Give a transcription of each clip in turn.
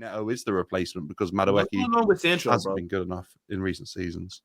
Neto is the replacement because What's Madueke going on with Sancho, hasn't bro? been good enough in recent seasons.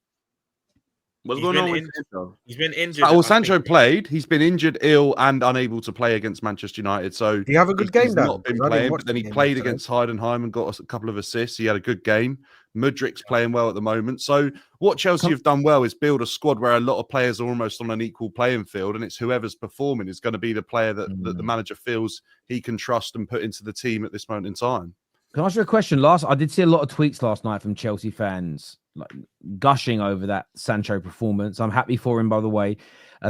What's going on with Sancho? He's been injured. Well, Sancho played. He's been injured, ill, and unable to play against Manchester United. So Do you have a good game, he's Dan? not been playing, but then he played against Heidenheim and got a couple of assists. He had a good game. Mudrik's playing well at the moment. So what Chelsea have done well is build a squad where a lot of players are almost on an equal playing field, and it's whoever's performing is going to be the player that the manager feels he can trust and put into the team at this moment in time. Can I ask you a question? I did see a lot of tweets last night from Chelsea fans like gushing over that Sancho performance. I'm happy for him, by the way,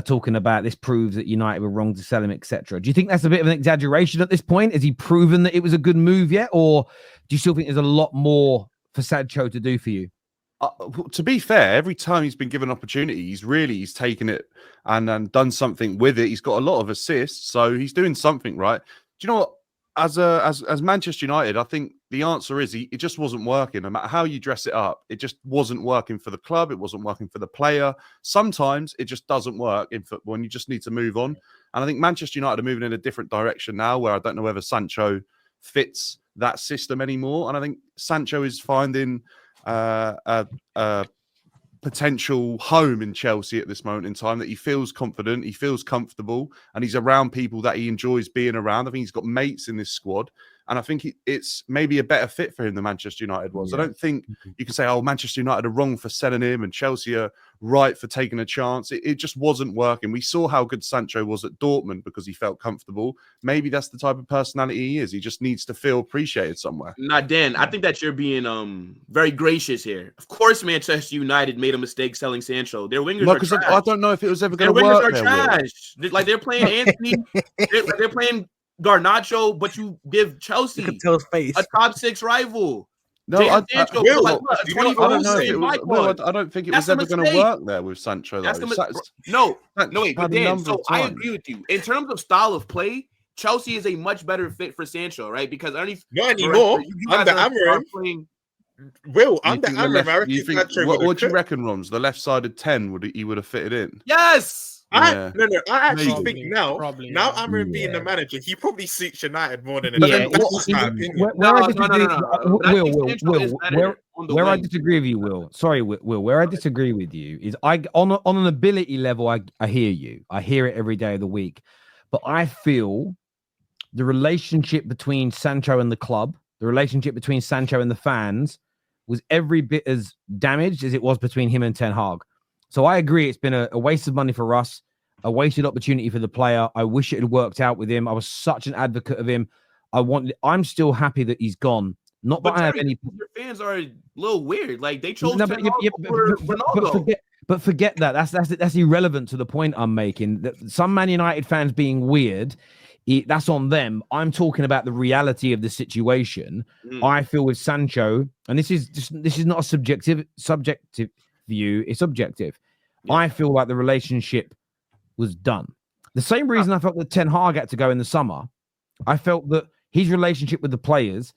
talking about this proves that United were wrong to sell him, etc. Do you think that's a bit of an exaggeration at this point? Has he proven that it was a good move yet? Or do you still think there's a lot more for Sancho to do for you? To be fair, every time he's been given opportunity, he's taken it and done something with it. He's got a lot of assists, so he's doing something right. Do you know what? As Manchester United, I think the answer is it just wasn't working. No matter how you dress it up, it just wasn't working for the club. It wasn't working for the player. Sometimes it just doesn't work in football, and you just need to move on. And I think Manchester United are moving in a different direction now, where I don't know whether Sancho fits that system anymore. And I think Sancho is finding a potential home in Chelsea at this moment in time, that he feels confident, he feels comfortable, and he's around people that he enjoys being around. I think he's got mates in this squad, and I think it's maybe a better fit for him than Manchester United was. I don't think you can say, oh, Manchester United are wrong for selling him and Chelsea are right for taking a chance. It just wasn't working. We saw how good Sancho was at Dortmund because he felt comfortable. Maybe that's the type of personality he is. He just needs to feel appreciated somewhere. Nah, Dan, I think that you're being very gracious here. Of course, Manchester United made a mistake selling Sancho. Their wingers are trash. I don't know if it was ever going to Their work. wingers are trash. Like they're playing Anthony, they're playing Garnacho, but you give Chelsea a top 6 rival. No, I Sancho, don't know if it was. I don't think it was ever going to work there with Sancho. No, wait, but Dan, so I agree with you. In terms of style of play, Chelsea is a much better fit for Sancho, right? Because not anymore. Under Amorim. Under Amorim, what do you reckon, Roms? The left-sided 10 he would have fitted in? Yes. I actually think now Amorim being the manager, he probably suits United more than Where I disagree with you, Will. Sorry, Will. Where I disagree with you is on an ability level, I hear you. I hear it every day of the week, but I feel the relationship between Sancho and the club, the relationship between Sancho and the fans, was every bit as damaged as it was between him and Ten Hag. So I agree, it's been a waste of money for us, a wasted opportunity for the player. I wish it had worked out with him. I was such an advocate of him. I'm still happy that he's gone. Not that I have any. Your fans are a little weird. Like they chose Ten Hag over Ronaldo. But forget that. That's irrelevant to the point I'm making. That some Man United fans being weird, that's on them. I'm talking about the reality of the situation. I feel with Sancho, and this is not a subjective view, it's objective. I feel like the relationship was done. The same reason I felt that Ten Hag had to go in the summer. I felt that his relationship with the players,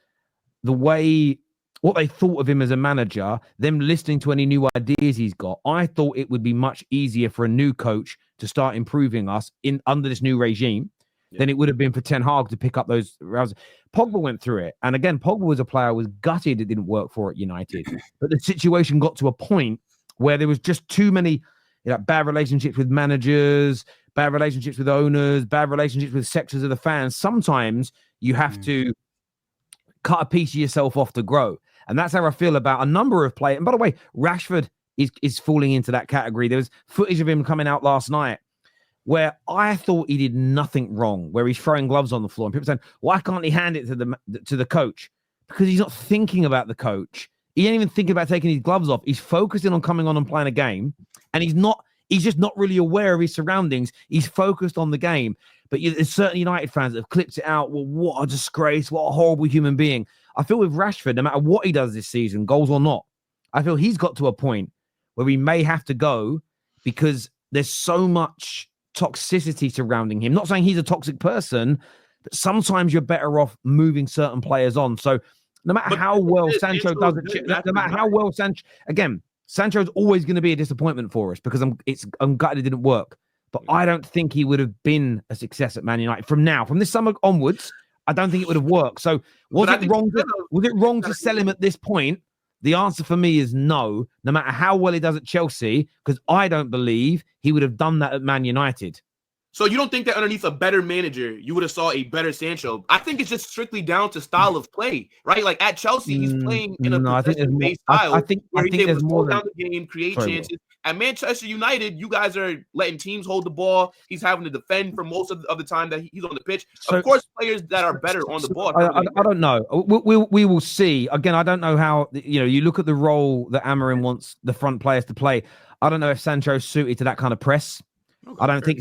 what they thought of him as a manager, them listening to any new ideas he's got, I thought it would be much easier for a new coach to start improving us under this new regime than it would have been for Ten Hag to pick up those rounds. Pogba went through it. And again, Pogba was a player who was gutted it didn't work for at United. But the situation got to a point where there was just too many bad relationships with managers, bad relationships with owners, bad relationships with sectors of the fans. Sometimes you have to cut a piece of yourself off to grow. And that's how I feel about a number of players. And by the way, Rashford is falling into that category. There was footage of him coming out last night where I thought he did nothing wrong, where he's throwing gloves on the floor. And people saying, why can't he hand it to the coach? Because he's not thinking about the coach. He ain't even thinking about taking his gloves off. He's focusing on coming on and playing a game. And he's just not really aware of his surroundings. He's focused on the game. But there's certain United fans that have clipped it out. Well, what a disgrace. What a horrible human being. I feel with Rashford, no matter what he does this season, goals or not, I feel he's got to a point where he may have to go because there's so much toxicity surrounding him. Not saying he's a toxic person, but sometimes you're better off moving certain players on. So no matter how well Sancho does it, no matter how well Sancho's always going to be a disappointment for us because I'm gutted it didn't work. But I don't think he would have been a success at Man United from this summer onwards. I don't think it would have worked. So was it wrong to sell him at this point? The answer for me is no matter how well he does at Chelsea, because I don't believe he would have done that at Man United. So you don't think that underneath a better manager, you would have saw a better Sancho? I think it's just strictly down to style of play, right? Like at Chelsea, he's playing in a possession-based style where he's able to slow down the game, create chances. At Manchester United, you guys are letting teams hold the ball. He's having to defend for most of the time that he's on the pitch. Of course, players that are better on the ball. I don't know. We will see. Again, I don't know how, you look at the role that Amorim wants the front players to play. I don't know if Sancho's suited to that kind of press. Okay, I don't think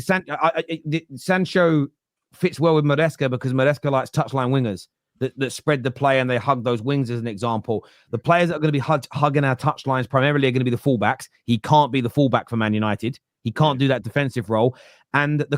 Sancho fits well with Maresca because Maresca likes touchline wingers that spread the play and they hug those wings as an example. The players that are going to be hugging our touchlines primarily are going to be the fullbacks. He can't be the fullback for Man United. He can't do that defensive role. And the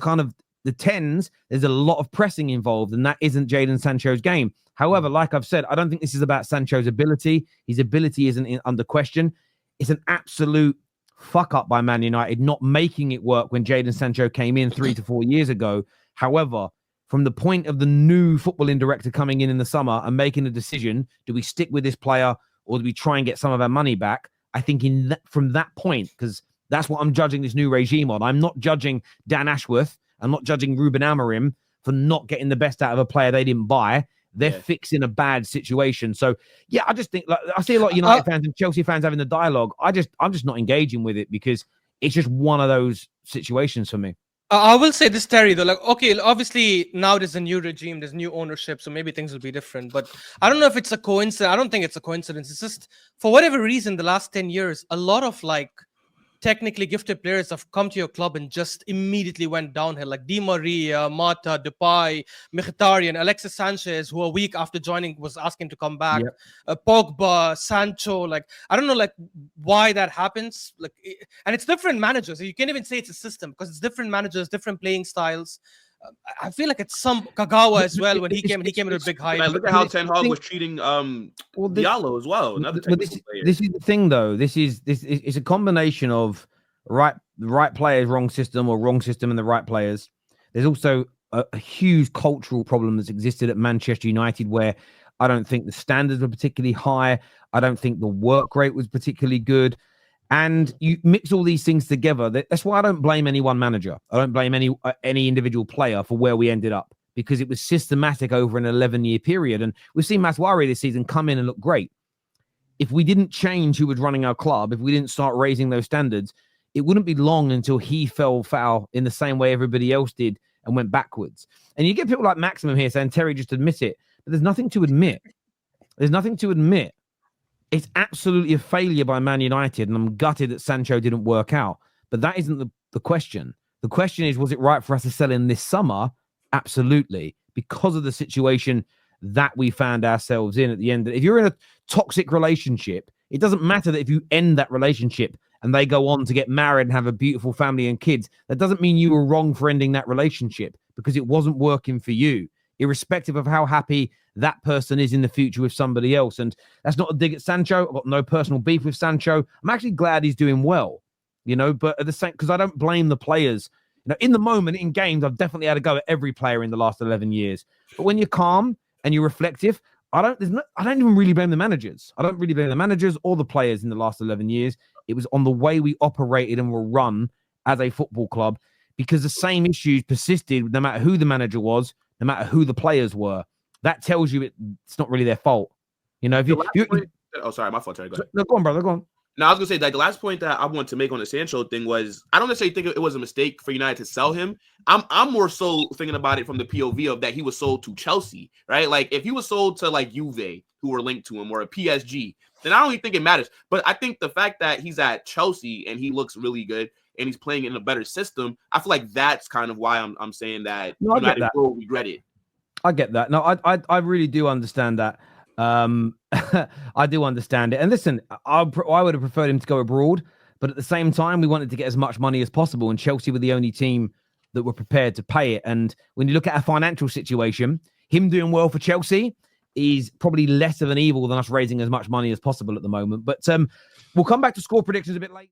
10s, there's a lot of pressing involved, and that isn't Jadon Sancho's game. However, like I've said, I don't think this is about Sancho's ability. His ability isn't under question. It's an absolute fuck up by Man United not making it work when Jadon Sancho came in 3 to 4 years ago. However, from the point of the new footballing director coming in the summer and making a decision, do we stick with this player or do we try and get some of our money back? I think from that point, because that's what I'm judging this new regime on. I'm not judging Dan Ashworth. I'm not judging Ruben Amorim for not getting the best out of a player they didn't buy. They're fixing a bad situation. So, yeah, I just think I see a lot of United fans and Chelsea fans having the dialogue. I'm just not engaging with it because it's just one of those situations for me. I will say this, Terry, though. Like, okay, obviously now there's a new regime, there's new ownership, so maybe things will be different. But I don't know if it's a coincidence. I don't think it's a coincidence. It's just, for whatever reason, the last 10 years, a lot of technically gifted players have come to your club and just immediately went downhill, like Di Maria, Mata, Depay, Mkhitaryan, Alexis Sanchez, who a week after joining was asking to come back, Pogba, Sancho. I don't know why that happens. And it's different managers. So you can't even say it's a system because it's different managers, different playing styles. I feel like it's some Kagawa as well when he came in with a big hype. Look at how Ten Hag was treating Diallo as well. Another technical player. This is the thing, though. It's a combination of the right players, wrong system, or wrong system and the right players. There's also a huge cultural problem that's existed at Manchester United where I don't think the standards were particularly high. I don't think the work rate was particularly good. And you mix all these things together. That's why I don't blame any one manager. I don't blame any individual player for where we ended up because it was systematic over an 11-year period. And we've seen Maswari this season come in and look great. If we didn't change who was running our club, if we didn't start raising those standards, it wouldn't be long until he fell foul in the same way everybody else did and went backwards. And you get people like Maximum here saying, Terry, just admit it. But there's nothing to admit. There's nothing to admit. It's absolutely a failure by Man United, and I'm gutted that Sancho didn't work out. But that isn't the question. The question is, was it right for us to sell him this summer? Absolutely. Because of the situation that we found ourselves in at the end. If you're in a toxic relationship, it doesn't matter that if you end that relationship and they go on to get married and have a beautiful family and kids, that doesn't mean you were wrong for ending that relationship because it wasn't working for you, irrespective of how happy that person is in the future with somebody else. And that's not a dig at Sancho. I've got no personal beef with Sancho. I'm actually glad he's doing well, but at the same, because I don't blame the players. In the moment, in games, I've definitely had a go at every player in the last 11 years. But when you're calm and you're reflective, I don't even really blame the managers. I don't really blame the managers or the players in the last 11 years. It was on the way we operated and were run as a football club because the same issues persisted no matter who the manager was, no matter who the players were. That tells you it's not really their fault. Sorry, my fault. Sorry, go ahead. No, go on, brother. Go on. No, I was gonna say the last point that I wanted to make on the Sancho thing was I don't necessarily think it was a mistake for United to sell him. I'm more so thinking about it from the POV of that he was sold to Chelsea, right? Like if he was sold to Juve, who were linked to him, or a PSG, then I don't even think it matters. But I think the fact that he's at Chelsea and he looks really good and he's playing in a better system, I feel like that's kind of why I'm saying that United will regret it. I get that. No, I really do understand that. I do understand it. And listen, I would have preferred him to go abroad, but at the same time, we wanted to get as much money as possible. And Chelsea were the only team that were prepared to pay it. And when you look at our financial situation, him doing well for Chelsea is probably less of an evil than us raising as much money as possible at the moment. But we'll come back to score predictions a bit later.